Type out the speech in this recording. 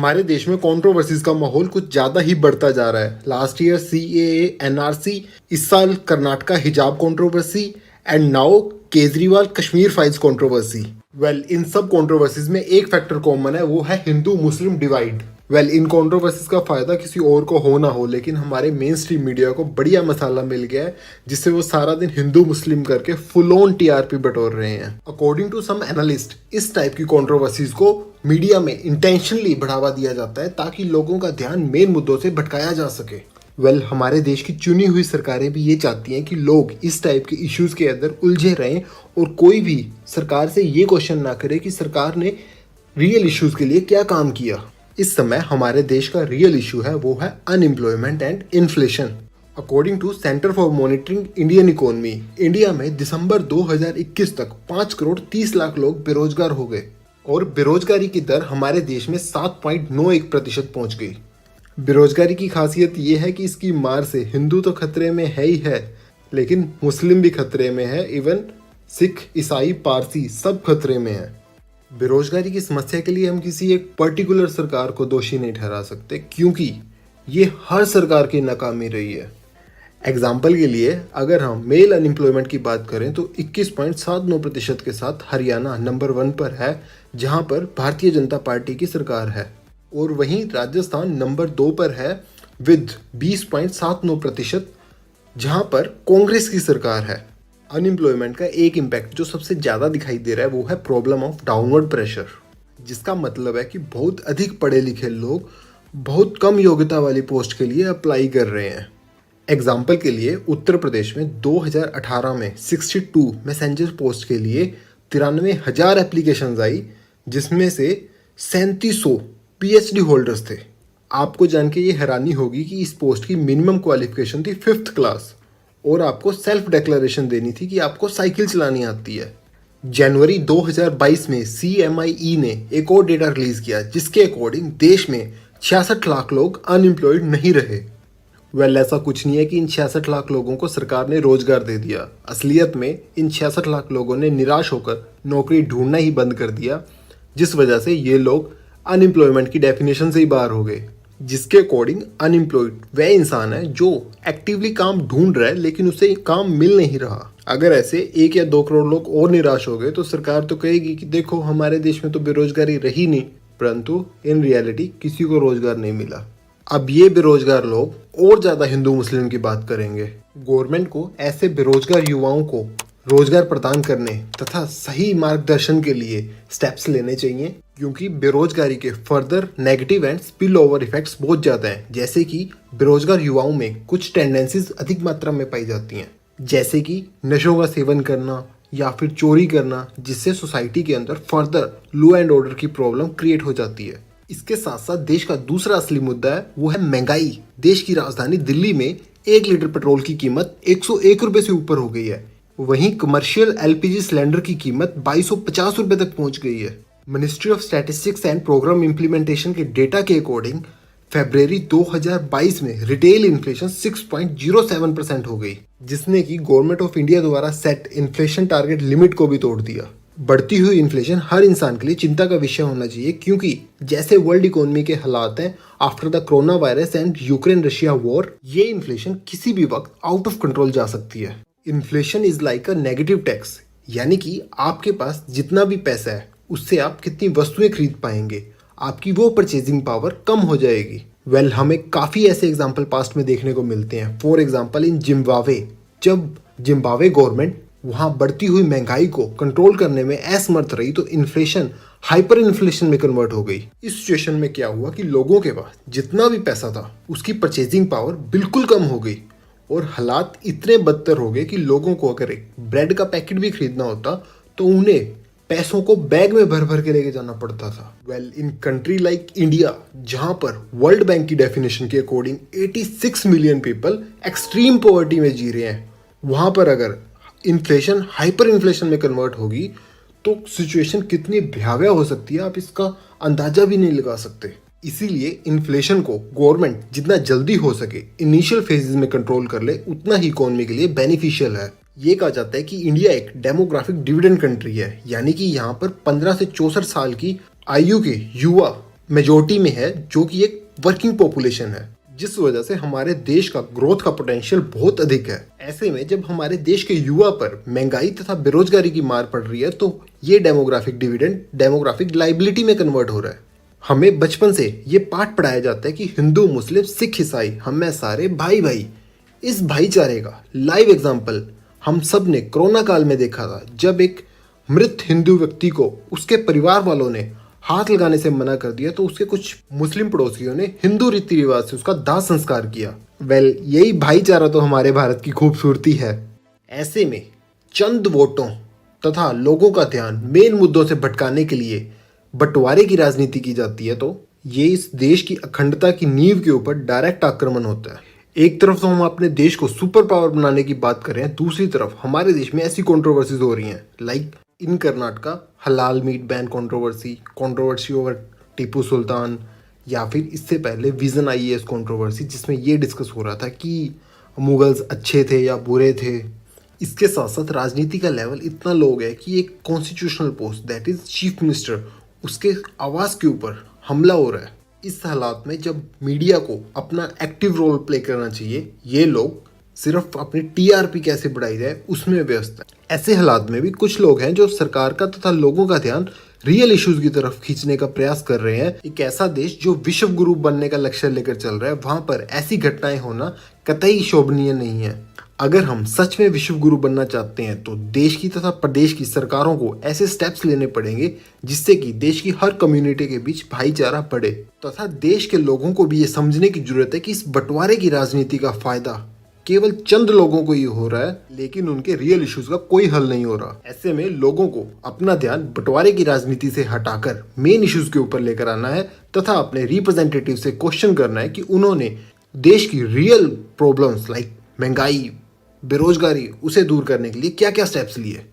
हमारे देश में कंट्रोवर्सीज का माहौल कुछ ज्यादा ही बढ़ता जा रहा है। लास्ट ईयर सीएए, एनआरसी, इस साल Karnataka hijab controversy and now Kejriwal Kashmir Files controversy. इन सब कंट्रोवर्सीज में एक फैक्टर कॉमन है, वो है हिंदू मुस्लिम डिवाइड। इन कंट्रोवर्सीज का फायदा किसी और को हो ना हो, लेकिन हमारे मेन स्ट्रीम मीडिया को बढ़िया मसाला मिल गया है, जिससे वो सारा दिन हिंदू मुस्लिम करके फुल ऑन टीआरपी बटोर रहे हैं। अकॉर्डिंग टू सम एनालिस्ट, इस टाइप की कंट्रोवर्सीज को मीडिया में इंटेंशनली बढ़ावा दिया जाता है ताकि लोगों का ध्यान मेन मुद्दों से भटकाया जा सके। हमारे देश की चुनी हुई सरकारें भी ये चाहती हैं कि लोग इस टाइप के इश्यूज के अंदर उलझे रहें और कोई भी सरकार से ये क्वेश्चन ना करे कि सरकार ने रियल इश्यूज के लिए क्या काम किया। इस समय हमारे देश का रियल इशू है, वो है unemployment and inflation. According to Centre for Monitoring Indian Economy, India में दिसंबर 2021 तक 5 करोड़ 30 लाख लोग बेरोजगार हो गए और बेरोजगारी की दर हमारे देश में 7.91% पहुंच गई। बेरोजगारी की खासियत ये है कि इसकी मार से हिंदू तो खतरे में है ही है, लेकिन मुस्लिम भी खतरे में है। इवन सिख, ईसाई, पारसी सब खतरे में है। बेरोजगारी की समस्या के लिए हम किसी एक पर्टिकुलर सरकार को दोषी नहीं ठहरा सकते, क्योंकि ये हर सरकार की नाकामी रही है। एग्जाम्पल के लिए अगर हम मेल अनएम्प्लॉयमेंट की बात करें तो 21.79% के साथ हरियाणा नंबर 1 पर है, जहां पर भारतीय जनता पार्टी की सरकार है, और वहीं राजस्थान नंबर 2 पर है विद 20.79%, जहां पर कांग्रेस की सरकार है। अनएम्प्लॉयमेंट का एक इम्पैक्ट जो सबसे ज़्यादा दिखाई दे रहा है वो है प्रॉब्लम ऑफ डाउनवर्ड प्रेशर, जिसका मतलब है कि बहुत अधिक पढ़े लिखे लोग बहुत कम योग्यता वाली पोस्ट के लिए अप्लाई कर रहे हैं। एग्जाम्पल के लिए उत्तर प्रदेश में 2018 में 62 मैसेंजर पोस्ट के लिए 93,000 एप्लीकेशंस आई, जिसमें से 3700 पीएचडी होल्डर्स थे। आपको जान के ये हैरानी होगी कि इस पोस्ट की मिनिमम क्वालिफिकेशन थी 5th क्लास और आपको सेल्फ डिक्लेरेशन देनी थी कि आपको साइकिल चलानी आती है। जनवरी 2022 में CMIE ने एक और डेटा रिलीज किया, जिसके अकॉर्डिंग देश में 66 लाख लोग अनएम्प्लॉयड नहीं रहे। ऐसा कुछ नहीं है कि इन 66 लाख लोगों को सरकार ने रोजगार दे दिया। असलियत में इन 66 लाख लोगों ने निराश होकर नौकरी ढूंढना ही बंद कर दिया, जिस वजह से ये लोग अनएम्प्लॉयमेंट की डेफिनेशन से ही बाहर हो गए। जिसके अकॉर्डिंग अनएम्प्लॉयड वह इंसान है जो एक्टिवली काम ढूंढ रहा है लेकिन उसे काम मिल नहीं रहा। अगर ऐसे 1 या 2 करोड़ लोग और निराश हो गए तो सरकार तो कहेगी कि देखो हमारे देश में तो बेरोजगारी रही नहीं, परंतु इन रियलिटी किसी को रोजगार नहीं मिला। अब ये बेरोजगार लोग और ज्यादा हिंदू मुस्लिम की बात करेंगे। गवर्नमेंट को ऐसे बेरोजगार युवाओं को रोजगार प्रदान करने तथा सही मार्गदर्शन के लिए स्टेप्स लेने चाहिए, क्योंकि बेरोजगारी के further negative and spill over effects बहुत ज़्यादा हैं। जैसे कि बेरोजगार युवाओं में कुछ टेंडेंसीज अधिक मात्रा में पाई जाती हैं, जैसे कि नशों का सेवन करना या फिर चोरी करना, जिससे सोसाइटी के अंदर फर्दर लॉ एंड ऑर्डर की प्रॉब्लम क्रिएट हो जाती है। इसके साथ साथ देश का दूसरा असली मुद्दा है, वो है महंगाई। देश की राजधानी दिल्ली में 1 लीटर पेट्रोल की कीमत 101 रुपये से ऊपर हो गई है। वहीं कमर्शियल LPG सिलेंडर की कीमत 2250 रुपये तक पहुंच गई है। Ministry of statistics and programme implementation के डेटा के अकॉर्डिंग फरवरी 2022 में रिटेल इन्फ्लेशन 6.07% हो गई, जिसने कि गवर्नमेंट ऑफ इंडिया द्वारा सेट इन्फ्लेशन टारगेट लिमिट को भी तोड़ दिया। बढ़ती हुई इन्फ्लेशन हर इंसान के लिए चिंता का विषय होना चाहिए, क्योंकि जैसे वर्ल्ड इकोनॉमी के हालात हैं after the corona virus and Ukraine Russia war, ये इन्फ्लेशन किसी भी वक्त आउट ऑफ कंट्रोल जा सकती है। Inflation is like a negative tax, यानी कि आपके पास जितना भी पैसा है उससे आप कितनी वस्तुएं खरीद पाएंगे, आपकी वो परचेजिंग पावर कम हो जाएगी। हमें काफ़ी ऐसे एग्जाम्पल पास्ट में देखने को मिलते हैं। फॉर एग्जाम्पल इन जिम्बाब्वे, जब जिम्बाब्वे गवर्नमेंट वहाँ बढ़ती हुई महंगाई को कंट्रोल करने में असमर्थ रही तो इन्फ्लेशन हाइपर इन्फ्लेशन में कन्वर्ट हो गई। इस सिचुएशन में क्या हुआ कि लोगों के पास जितना भी पैसा था उसकी परचेजिंग पावर बिल्कुल कम हो गई और हालात इतने बदतर हो गए कि लोगों को अगर एक ब्रेड का पैकेट भी खरीदना होता तो उन्हें पैसों को बैग में भर भर के लेके जाना पड़ता था। इन कंट्री लाइक इंडिया, जहां पर वर्ल्ड बैंक की डेफिनेशन के according 86 million people extreme poverty में जी रहे हैं, वहां पर अगर इन्फ्लेशन हाइपर इन्फ्लेशन में कन्वर्ट होगी तो सिचुएशन कितनी भयावह हो सकती है, आप इसका अंदाजा भी नहीं लगा सकते। इसीलिए इन्फ्लेशन को गवर्नमेंट जितना जल्दी हो सके इनिशियल फेजेस में कंट्रोल कर ले, उतना ही इकोनॉमी के लिए बेनिफिशियल है। ये कहा जाता है कि इंडिया एक डेमोग्राफिक डिविडेंड कंट्री है, यानी कि यहाँ पर 15 से 64 साल की आयु के युवा मेजोरिटी में है, जो कि एक वर्किंग पॉपुलेशन है, जिस वजह से हमारे देश का ग्रोथ का पोटेंशियल बहुत अधिक है। ऐसे में जब हमारे देश के युवा पर महंगाई तथा बेरोजगारी की मार पड़ रही है तो ये डेमोग्राफिक डिविडेंड डेमोग्राफिक लाइबिलिटी में कन्वर्ट हो रहा है। हमें बचपन से ये पाठ पढ़ाया जाता है कि हिंदू, मुस्लिम, सिख, ईसाई हम सारे भाई भाई। इस भाईचारे का लाइव एग्जाम्पल हम सब ने कोरोना काल में देखा था, जब एक मृत हिंदू व्यक्ति को उसके परिवार वालों ने हाथ लगाने से मना कर दिया तो उसके कुछ मुस्लिम पड़ोसियों ने हिंदू रीति रिवाज से उसका दाह संस्कार किया। यही भाईचारा तो हमारे भारत की खूबसूरती है। ऐसे में चंद वोटों तथा लोगों का ध्यान मेन मुद्दों से भटकाने के लिए बंटवारे की राजनीति की जाती है, तो ये इस देश की अखंडता की नींव के ऊपर डायरेक्ट आक्रमण होता है। एक तरफ तो हम अपने देश को सुपर पावर बनाने की बात कर रहे हैं, दूसरी तरफ हमारे देश में ऐसी कंट्रोवर्सीज हो रही हैं, like in Karnataka halal meat ban controversy over Tipu Sultan, या फिर इससे पहले विजन IAS कंट्रोवर्सी, जिसमें ये डिस्कस हो रहा था कि मुगल्स अच्छे थे या बुरे थे। इसके साथ साथ राजनीति का लेवल इतना लो गया कि एक constitutional post that is chief minister, उसके आवाज़ के ऊपर हमला हो रहा है। इस हालात में जब मीडिया को अपना एक्टिव रोल प्ले करना चाहिए, ये लोग सिर्फ अपनी TRP कैसे बढ़ाई जाए उसमें व्यस्त है। ऐसे हालात में भी कुछ लोग हैं जो सरकार का तथा लोगों का ध्यान रियल इश्यूज की तरफ खींचने का प्रयास कर रहे हैं। एक ऐसा देश जो विश्व गुरु बनने का लक्ष्य लेकर चल रहा है, वहां पर ऐसी घटनाएं होना कतई शोभनीय नहीं है। अगर हम सच में विश्व गुरु बनना चाहते हैं तो देश की तथा प्रदेश की सरकारों को ऐसे स्टेप्स लेने पड़ेंगे जिससे कि देश की हर कम्युनिटी के बीच भाईचारा बढ़े, तथा देश के लोगों को भी ये समझने की जरूरत है कि इस बंटवारे की राजनीति का फायदा केवल चंद लोगों को ही हो रहा है, लेकिन उनके रियल इश्यूज का कोई हल नहीं हो रहा। ऐसे में लोगों को अपना ध्यान बंटवारे की राजनीति से हटाकर मेन इश्यूज के ऊपर लेकर आना है, तथा अपने रिप्रेजेंटेटिव से क्वेश्चन करना है कि उन्होंने देश की रियल प्रॉब्लम्स लाइक महंगाई, बेरोजगारी, उसे दूर करने के लिए क्या क्या स्टेप्स लिए।